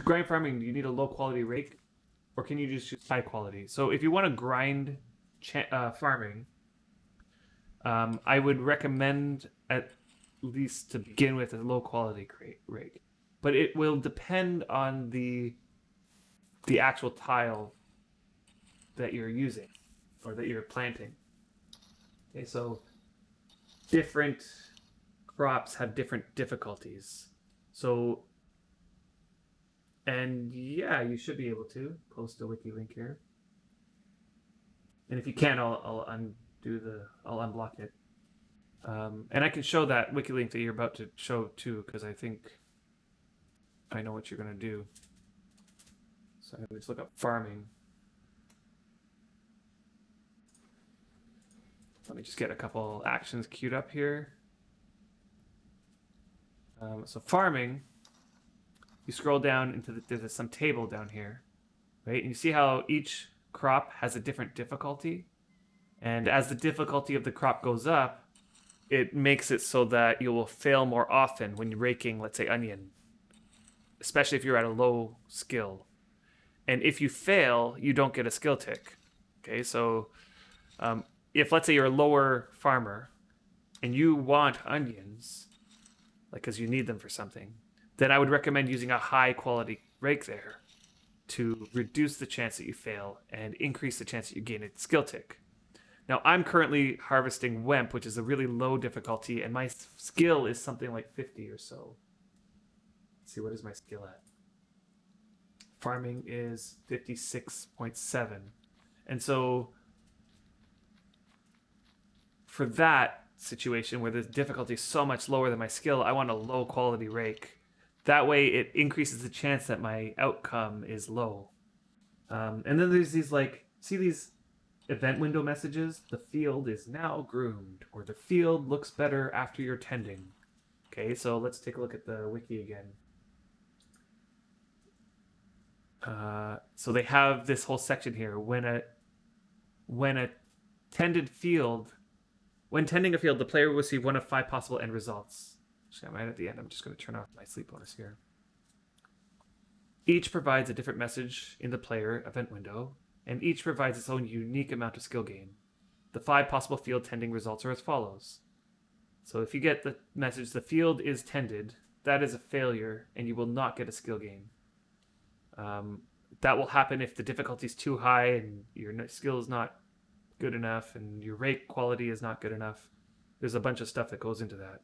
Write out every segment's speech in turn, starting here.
grind farming, do you need a low quality rake, or can you just use high quality? So if you want to grind farming, I would recommend at least to begin with a low quality rake, but it will depend on the actual tile that you're using or that you're planting. Okay, so different crops have different difficulties. So, and yeah, you should be able to post a wiki link here. And if you can, I'll unblock it. And I can show that wiki link that you're about to show too, because I think I know what you're gonna do. So let's look up farming. Let me just get a couple actions queued up here. So farming, you scroll down into there's some table down here, right? And you see how each crop has a different difficulty. And as the difficulty of the crop goes up, it makes it so that you will fail more often when you're raking, let's say, onion, especially if you're at a low skill. And if you fail, you don't get a skill tick. Okay, so if let's say you're a lower farmer and you want onions, like because you need them for something, then I would recommend using a high quality rake there to reduce the chance that you fail and increase the chance that you gain a skill tick. Now, I'm currently harvesting Wemp, which is a really low difficulty, and my skill is something like 50 or so. Let's see, what is my skill at? Farming is 56.7. And so for that situation where the difficulty is so much lower than my skill, I want a low quality rake. That way it increases the chance that my outcome is low. And then there's these see these event window messages? The field is now groomed, or the field looks better after you're tending. Okay, so let's take a look at the wiki again. So they have this whole section here. When tending a field, the player will receive one of 5 possible end results. Actually, I'm right at the end. I'm just going to turn off my sleep bonus here. Each provides a different message in the player event window, and each provides its own unique amount of skill gain. The 5 possible field tending results are as follows. So if you get the message, the field is tended, that is a failure, and you will not get a skill gain. That will happen if the difficulty is too high and your skill is not good enough and your rake quality is not good enough. There's a bunch of stuff that goes into that.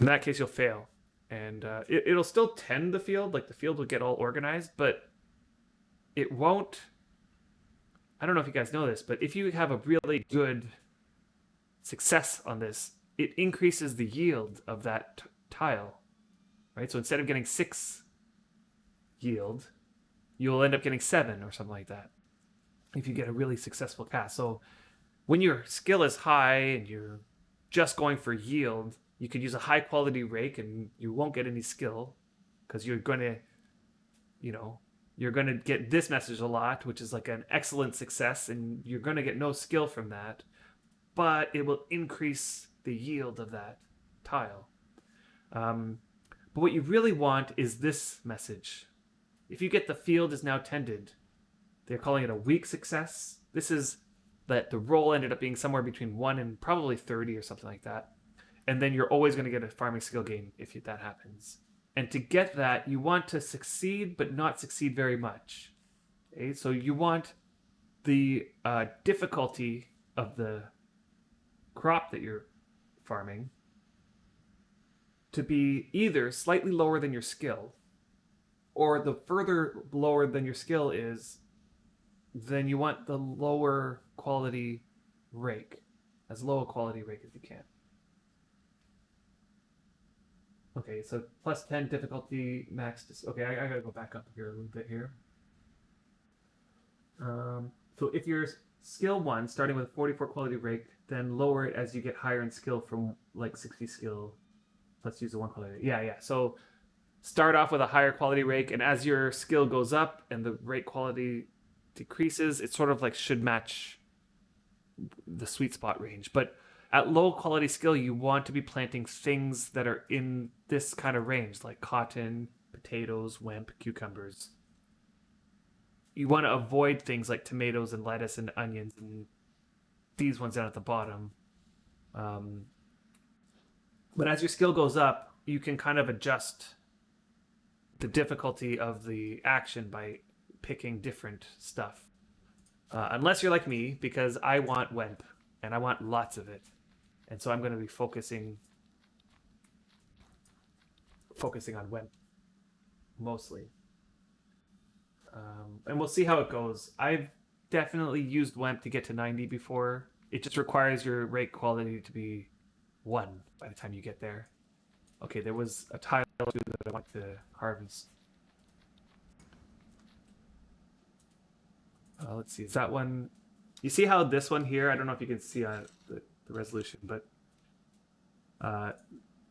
In that case, you'll fail. And it'll still tend the field, like the field will get all organized, but it won't. I don't know if you guys know this, but if you have a really good success on this, it increases the yield of that tile, right? So instead of getting 6 yield, you'll end up getting 7 or something like that if you get a really successful cast. So when your skill is high and you're just going for yield, you could use a high quality rake and you won't get any skill because you're going to, you're going to get this message a lot, which is like an excellent success, and you're going to get no skill from that, but it will increase the yield of that tile. But what you really want is this message. If you get the field is now tended, they're calling it a weak success. This is that the roll ended up being somewhere between 1 and probably 30 or something like that. And then you're always going to get a farming skill gain if that happens. And to get that, you want to succeed, but not succeed very much. Okay? So you want the difficulty of the crop that you're farming to be either slightly lower than your skill, or the further lower than your skill is, then you want the lower quality rake, as low a quality rake as you can. Okay, so plus 10 difficulty max. Okay, I gotta go back up here a little bit here. So if you're skill 1, starting with 44 quality rake, then lower it as you get higher in skill from like 60 skill. Let's use the 1 quality. Yeah. So start off with a higher quality rake, and as your skill goes up and the rake quality decreases, it sort of like should match the sweet spot range. But at low quality skill, you want to be planting things that are in this kind of range, like cotton, potatoes, wemp, cucumbers. You want to avoid things like tomatoes and lettuce and onions and these ones down at the bottom. Um, but as your skill goes up, you can kind of adjust the difficulty of the action by picking different stuff. Unless you're like me, because I want wemp and I want lots of it, and so I'm going to be focusing on wemp mostly. And we'll see how it goes. I've definitely used wemp to get to 90 before. It just requires your rate quality to be 1 by the time you get there. Okay, there was a tile or two that I want to harvest. Let's see, is that one... You see how this one here, I don't know if you can see the resolution, but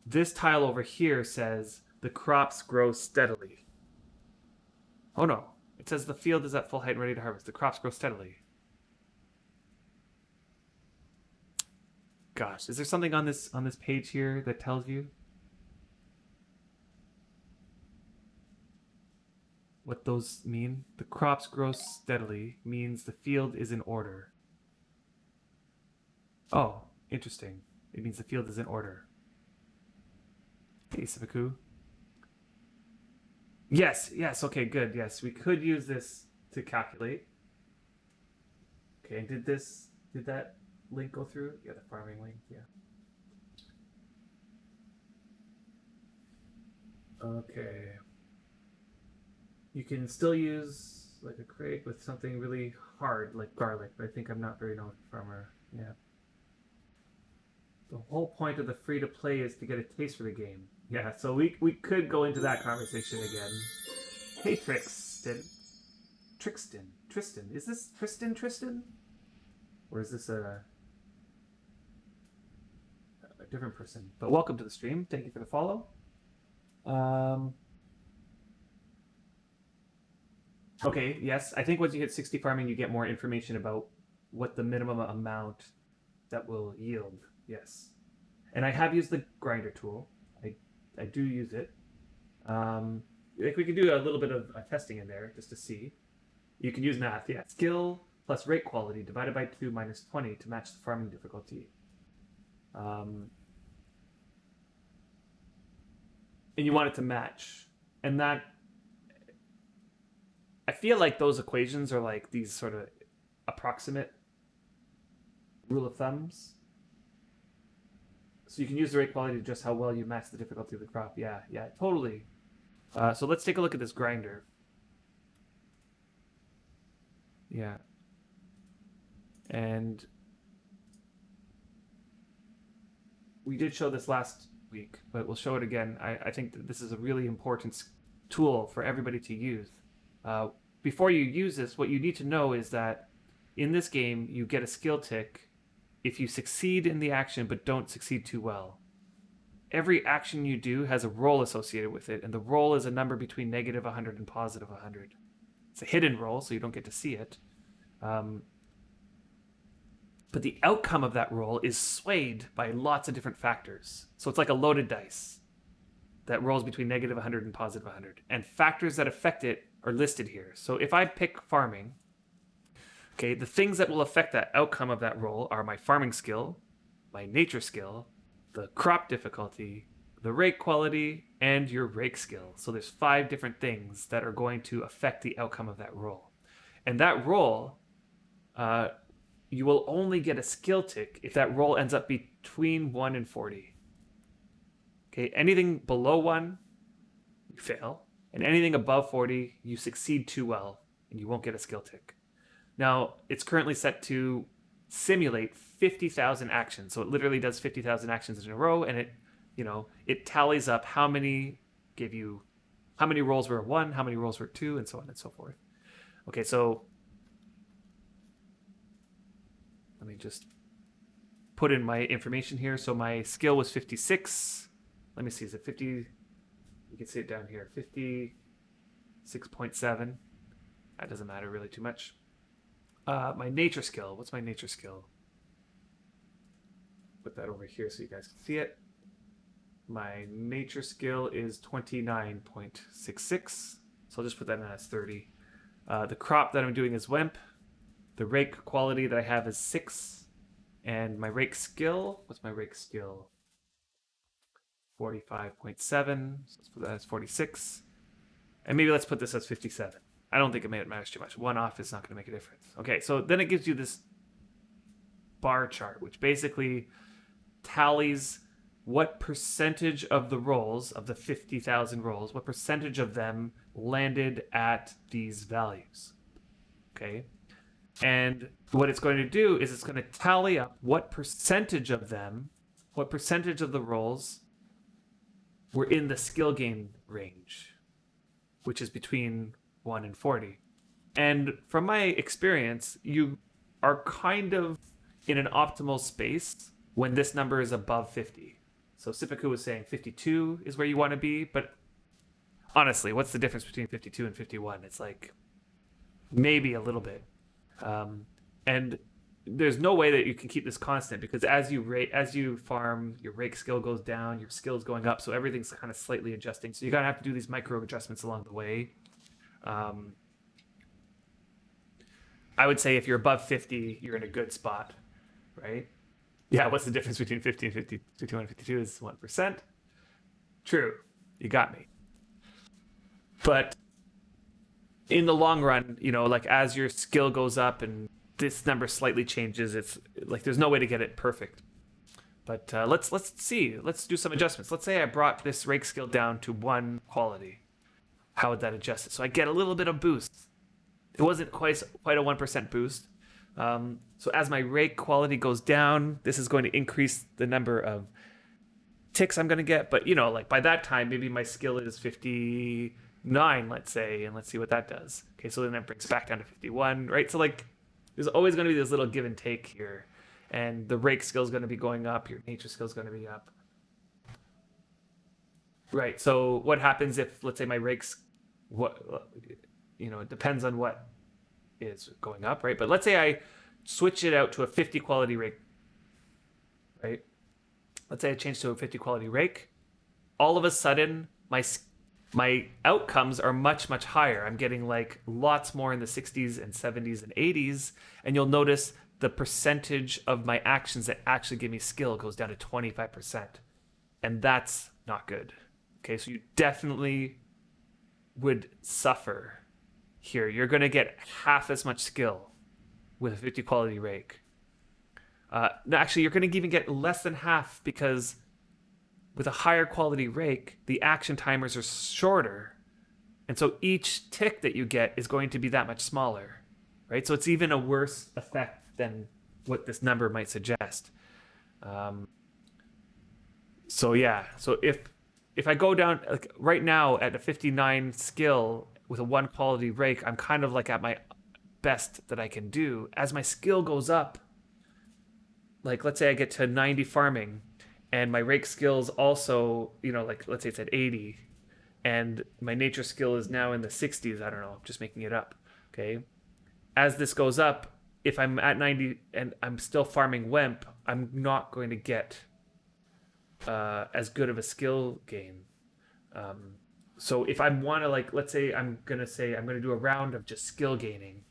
this tile over here says the crops grow steadily. Oh no, it says the field is at full height and ready to harvest. The crops grow steadily. Gosh, is there something on this page here that tells you what those mean? The crops grow steadily means the field is in order. Oh, interesting. It means the field is in order. Ace of a coup. Yes, okay, good. Yes, we could use this to calculate. Okay, and did that link go through? Yeah, the farming link, yeah. Okay. You can still use like a crate with something really hard like garlic, but I think I'm not very known farmer. Yeah. The whole point of the free to play is to get a taste for the game. Yeah, so we could go into that conversation again. Hey Tristan. Is this Tristan? Or is this a different person? But welcome to the stream. Thank you for the follow. Okay, yes. I think once you hit 60 farming, you get more information about what the minimum amount that will yield. Yes. And I have used the grinder tool. I do use it. Like we could do a little bit of testing in there just to see. You can use math. Yeah. Skill plus rate quality divided by 2 minus 20 to match the farming difficulty. And you want it to match. And that... I feel like those equations are like these sort of approximate rule of thumbs. So you can use the rate quality to just how well you match the difficulty of the crop. Yeah, totally. So let's take a look at this grinder. Yeah. And we did show this last week, but we'll show it again. I think that this is a really important tool for everybody to use. Before you use this, what you need to know is that in this game, you get a skill tick if you succeed in the action but don't succeed too well. Every action you do has a roll associated with it, and the roll is a number between negative 100 and positive 100. It's a hidden roll, so you don't get to see it. But the outcome of that roll is swayed by lots of different factors. So it's like a loaded dice that rolls between negative 100 and positive 100. And factors that affect it are listed here. So if I pick farming, okay, the things that will affect that outcome of that roll are my farming skill, my nature skill, the crop difficulty, the rake quality, and your rake skill. So there's 5 different things that are going to affect the outcome of that roll. And that roll, you will only get a skill tick if that roll ends up between 1 and 40. Okay, anything below 1, you fail. And anything above 40, you succeed too well, and you won't get a skill tick. Now, it's currently set to simulate 50,000 actions. So it literally does 50,000 actions in a row, and it tallies up how many rolls were 1, how many rolls were 2, and so on and so forth. Okay, so let me just put in my information here. So my skill was 56. Let me see, is it 50? You can see it down here, 56.7. That doesn't matter really too much. My nature skill. What's my nature skill? Put that over here so you guys can see it. My nature skill is 29.66. So I'll just put that in as 30. The crop that I'm doing is Wimp. The rake quality that I have is 6. And my rake skill, what's my rake skill? 45.7. So let's put that as 46. And maybe let's put this as 57. I don't think it matters too much. One off is not going to make a difference. Okay, so then it gives you this bar chart, which basically tallies what percentage of the rolls, of the 50,000 rolls, what percentage of them landed at these values. Okay? And what it's going to do is it's going to tally up what percentage of them, what percentage of the rolls were in the skill gain range, which is between 1 and 40. And from my experience, you are kind of in an optimal space when this number is above 50. So Sipiku was saying 52 is where you want to be, but honestly, what's the difference between 52 and 51? It's like maybe a little bit. And there's no way that you can keep this constant because as you farm, your rake skill goes down, your skill's going up, so everything's kind of slightly adjusting. So you gotta have to do these micro adjustments along the way. I would say if you're above 50, you're in a good spot, right? Yeah, what's the difference between 50 and 52 and 52 is 1%. True, you got me. But in the long run, like as your skill goes up and this number slightly changes, it's like there's no way to get it perfect. But let's see. Let's do some adjustments. Let's say I brought this rake skill down to 1 quality. How would that adjust it? So I get a little bit of boost. It wasn't quite a 1% boost. So as my rake quality goes down, this is going to increase the number of ticks I'm going to get. But, like by that time, maybe my skill is 59, let's say, and let's see what that does. Okay, so then that brings back down to 51, right? So like there's always going to be this little give and take here. And the rake skill is going to be going up. Your nature skill is going to be up. Right, so what happens if, let's say my rake's, it depends on what is going up, right? But let's say I switch it out to a 50 quality rake, right? Let's say I change to a 50 quality rake. All of a sudden, my outcomes are much, much higher. I'm getting like lots more in the 60s and 70s and 80s. And you'll notice the percentage of my actions that actually give me skill goes down to 25%. And that's not good. Okay, so you definitely would suffer here. You're going to get half as much skill with a 50 quality rake. No, actually, you're going to even get less than half because with a higher quality rake, the action timers are shorter. And so each tick that you get is going to be that much smaller, right? So it's even a worse effect than what this number might suggest. So if I go down, like right now at a 59 skill with a 1 quality rake, I'm kind of like at my best that I can do. As my skill goes up, like let's say I get to 90 farming and my rake skills also, like let's say it's at 80 and my nature skill is now in the 60s. I don't know, I'm just making it up. Okay. As this goes up, if I'm at 90 and I'm still farming Wimp, I'm not going to get as good of a skill gain. So if I want to, like, let's say I'm going to do a round of just skill gaining,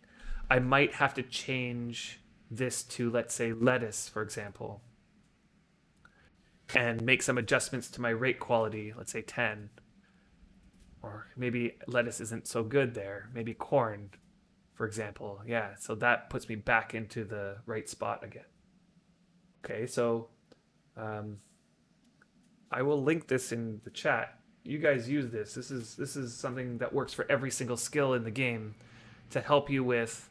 I might have to change this to, let's say, lettuce, for example, and make some adjustments to my rate quality, let's say 10. Or maybe lettuce isn't so good there. Maybe corn, for example. Yeah, so that puts me back into the right spot again. Okay, so I will link this in the chat. You guys use this. This is something that works for every single skill in the game to help you with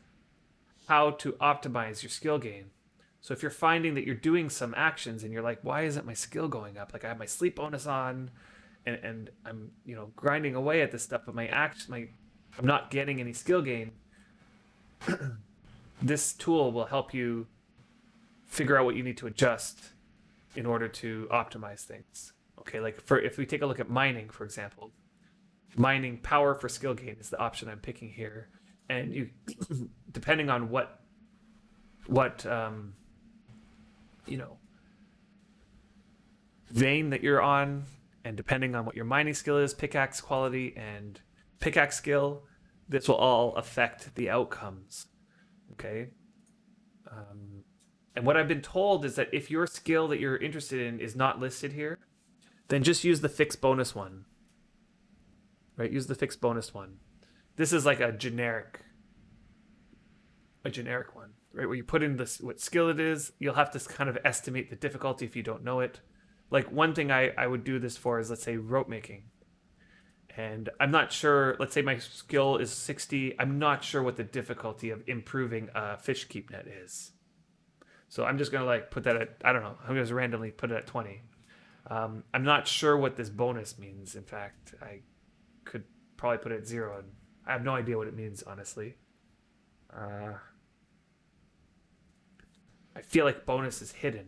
how to optimize your skill gain. So if you're finding that you're doing some actions and you're like, why isn't my skill going up? Like I have my sleep bonus on and I'm, grinding away at this stuff, but I'm not getting any skill gain. This tool will help you figure out what you need to adjust in order to optimize things. Okay, like if we take a look at mining, for example, mining power for skill gain is the option I'm picking here. And you, depending on what vein that you're on, and depending on what your mining skill is, pickaxe quality, and pickaxe skill, this will all affect the outcomes. Okay. And what I've been told is that if your skill that you're interested in is not listed here, then just use the fixed bonus one. Right? Use the fixed bonus one. This is like a generic one, right? Where you put in this what skill it is, you'll have to kind of estimate the difficulty if you don't know it. Like one thing I would do this for is, let's say, rope making. And I'm not sure, let's say my skill is 60, I'm not sure what the difficulty of improving a fish keep net is. So I'm just going to like put that at, I don't know, I'm going to just randomly put it at 20. I'm not sure what this bonus means. In fact, I could probably put it at 0. And I have no idea what it means, honestly. I feel like bonus is hidden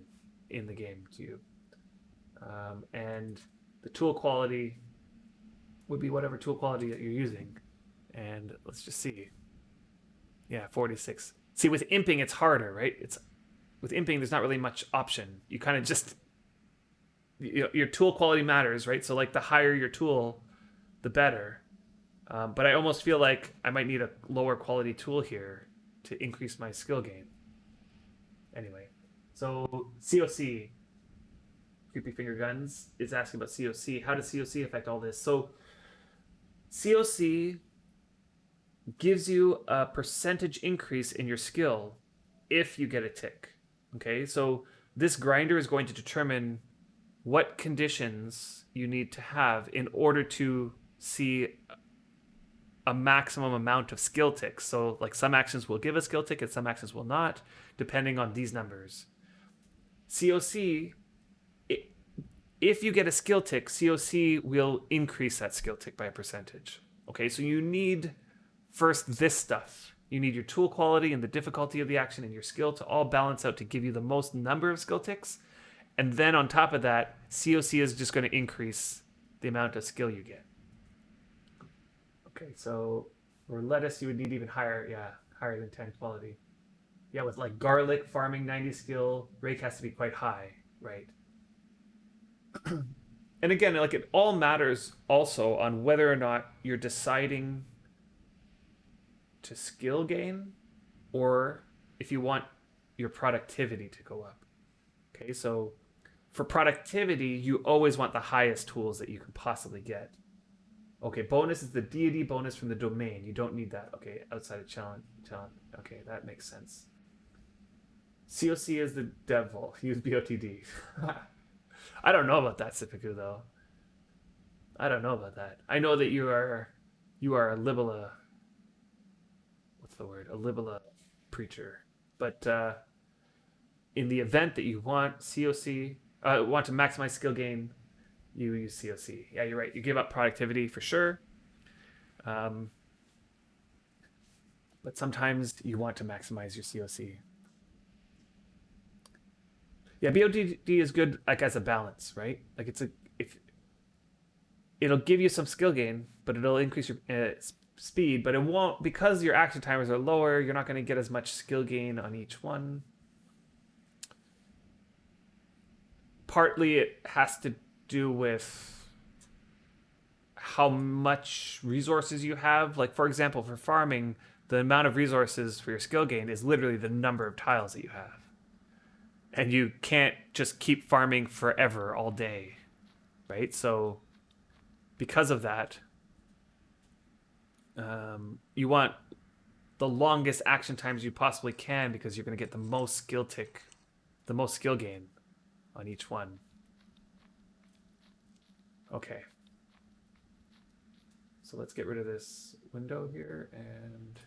in the game to you. And the tool quality would be whatever tool quality that you're using. And let's just see. Yeah, 46. See, with imping, it's harder, right? With imping, there's not really much option. You kind of just... your tool quality matters, right? So like the higher your tool, the better. But I almost feel like I might need a lower quality tool here to increase my skill gain. Anyway, so COC, Creepy Finger Guns, is asking about COC. How does COC affect all this? So COC gives you a percentage increase in your skill if you get a tick. Okay, so this grinder is going to determine what conditions you need to have in order to see a maximum amount of skill ticks. So like some actions will give a skill tick and some actions will not, depending on these numbers. COC, if you get a skill tick, COC will increase that skill tick by a percentage. Okay, so you need first this stuff. You need your tool quality and the difficulty of the action and your skill to all balance out to give you the most number of skill ticks. And then on top of that, COC is just going to increase the amount of skill you get. Okay, so for lettuce, you would need even higher, higher than 10 quality. Yeah, with like garlic, farming 90 skill, rake has to be quite high, right? And again, like it all matters also on whether or not you're deciding to skill gain or if you want your productivity to go up. Okay, so for productivity, you always want the highest tools that you can possibly get. Okay, bonus is the deity bonus from the domain. You don't need that. Okay, outside of challenge. Okay, that makes sense. COC is the devil. Use BOTD. I don't know about that, Sipiku, though. I don't know about that. I know that you are a Libela. What's the word? A Libela preacher. But in the event that you want COC, want to maximize skill gain, you use COC. Yeah, you're right. You give up productivity for sure. But sometimes you want to maximize your COC. Yeah, BOTD is good like as a balance, right? Like it'll give you some skill gain, but it'll increase your speed, but it won't, because your action timers are lower, you're not going to get as much skill gain on each one. Partly it has to do with how much resources you have. Like, for example, for farming, the amount of resources for your skill gain is literally the number of tiles that you have. And you can't just keep farming forever all day, right? So because of that, you want the longest action times you possibly can because you're going to get the most skill gain on each one. Okay. So let's get rid of this window here and...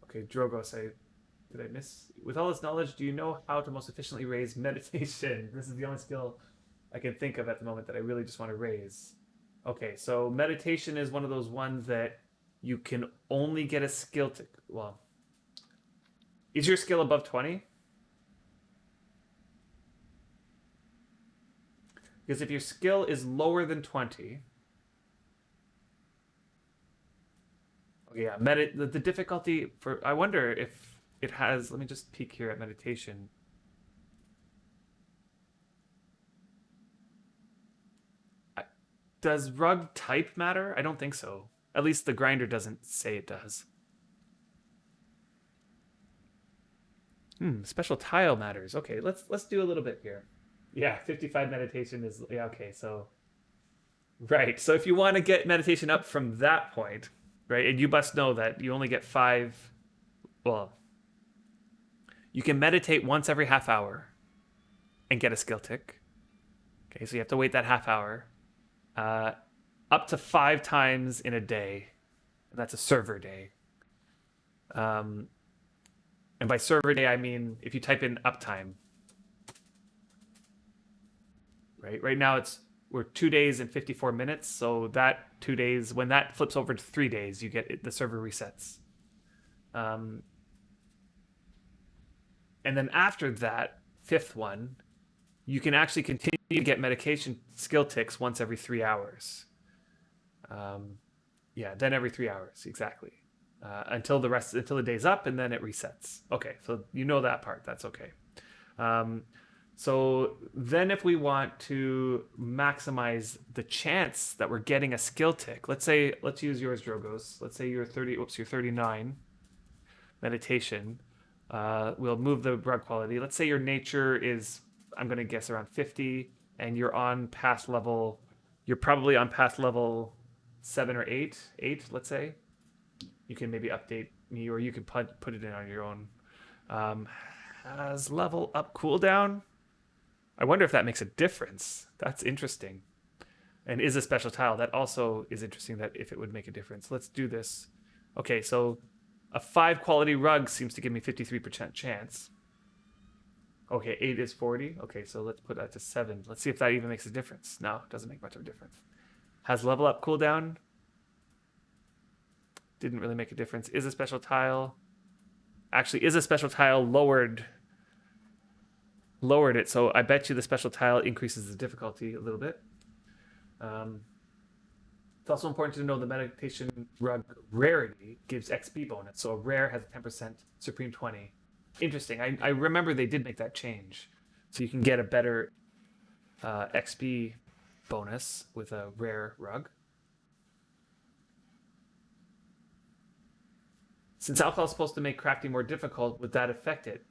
Okay, Drogos, did I miss? With all this knowledge, do you know how to most efficiently raise meditation? This is the only skill I can think of at the moment that I really just want to raise. Okay, so meditation is one of those ones that you can only get a skill to... Well, is your skill above 20? Because if your skill is lower than 20... Okay, yeah, the difficulty for... I wonder if it has... Let me just peek here at meditation. Does rug type matter? I don't think so. At least the grinder doesn't say it does. Special tile matters. Okay, let's do a little bit here. Yeah, 55 meditation is yeah, okay, so right. So if you want to get meditation up from that point, right, and you must know that you only get 5, well, you can meditate once every half hour and get a skill tick. Okay, so you have to wait that half hour. Up to 5 times in a day. That's a server day. And by server day, I mean if you type in uptime. Right now we're 2 days and 54 minutes. So that 2 days, when that flips over to 3 days, you get it, the server resets. And then after that 5th one, you can actually continue to get medication skill ticks once every 3 hours. Yeah, then every 3 hours, exactly. Until the day's up, and then it resets. Okay, so you know that part. That's okay. So then if we want to maximize the chance that we're getting a skill tick, let's use yours, Drogos. Let's say you're 39 meditation. We'll move the rug quality. Let's say your nature is, I'm going to guess, around 50, and you're on path level, you're probably on path level 7 or 8, let's say. You can maybe update me, or you can put it in on your own. Has level up cooldown? I wonder if that makes a difference. That's interesting. And is a special tile. That also is interesting, that if it would make a difference. Let's do this. Okay, so a 5 quality rug seems to give me 53% chance. Okay, 8 is 40. Okay, so let's put that to 7. Let's see if that even makes a difference. No, it doesn't make much of a difference. Has level up cooldown? Didn't really make a difference. Is a special tile? Actually, is a special tile lowered it, so I bet you the special tile increases the difficulty a little bit. It's also important to know the meditation rug rarity gives XP bonus. So a rare has a 10%, supreme 20. Interesting. I remember they did make that change. So you can get a better XP bonus with a rare rug. Since alcohol is supposed to make crafting more difficult, would that affect it?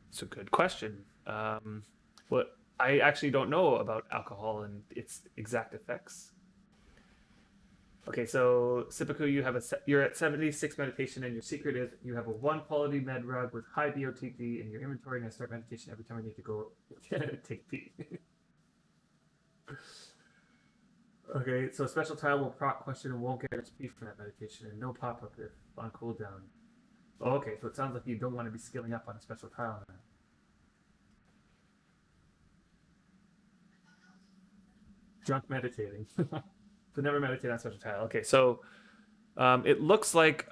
It's a good question. What I actually don't know about alcohol and its exact effects. Okay, so Sipaku, you're at 76 meditation, and your secret is you have a 1 quality med rug with high BOTD in your inventory, and I start meditation every time I need to go take pee. Okay, so special tile will proc question and won't get XP for that meditation, and no pop-up if on cooldown. Oh, okay, so it sounds like you don't want to be skilling up on a special tile now. Drunk meditating. So never meditate on special tile. Okay, so it looks like,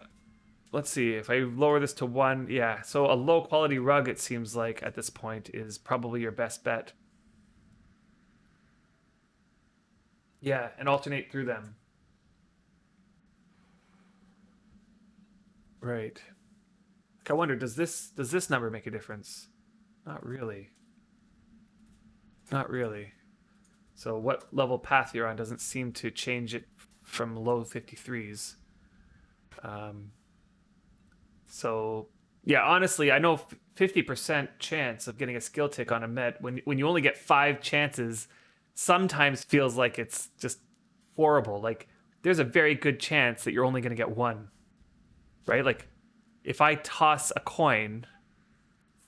let's see, if I lower this to 1, yeah, so a low quality rug, it seems like at this point, is probably your best bet. Yeah, and alternate through them. Right. Like, I wonder, does this number make a difference? Not really. Not really. So what level path you're on doesn't seem to change it from low 53s. So yeah, honestly, I know 50% chance of getting a skill tick on a med when you only get 5 chances, sometimes feels like it's just horrible. Like there's a very good chance that you're only going to get 1, right? Like if I toss a coin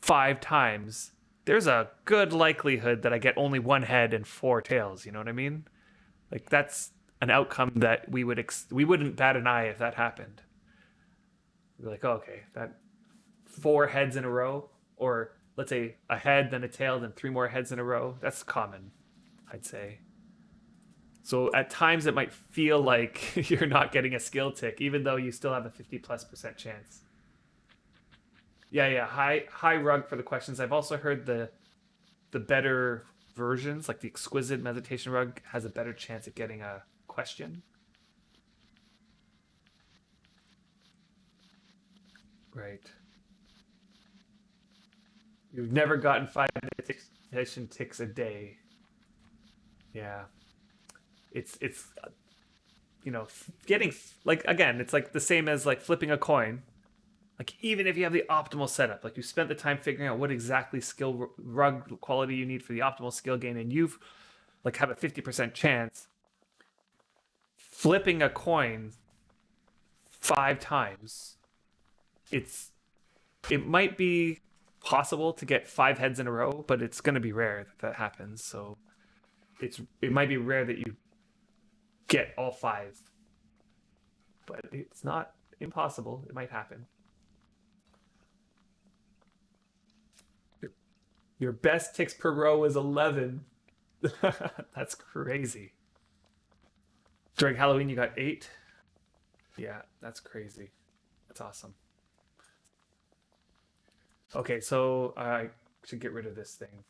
5 times, there's a good likelihood that I get only 1 head and 4 tails. You know what I mean? Like that's an outcome that we wouldn't bat an eye if that happened. We're like, oh, okay, that 4 heads in a row, or let's say a head, then a tail, then 3 more heads in a row. That's common, I'd say. So at times it might feel like you're not getting a skill tick, even though you still have a 50+% chance. Yeah. High rug for the questions. I've also heard the better versions, like the exquisite meditation rug, has a better chance at getting a question. Right. You've never gotten 5 meditation ticks a day. Yeah. It's getting like again, it's like the same as like flipping a coin. Like even if you have the optimal setup, like you spent the time figuring out what exactly skill rug quality you need for the optimal skill gain, and you've like have a 50% chance, flipping a coin 5 times, it might be possible to get 5 heads in a row, but it's going to be rare that happens. So it might be rare that you get all 5, but it's not impossible. It might happen. Your best ticks per row is 11. That's crazy. During Halloween, you got 8. Yeah, that's crazy. That's awesome. Okay, so I should get rid of this thing.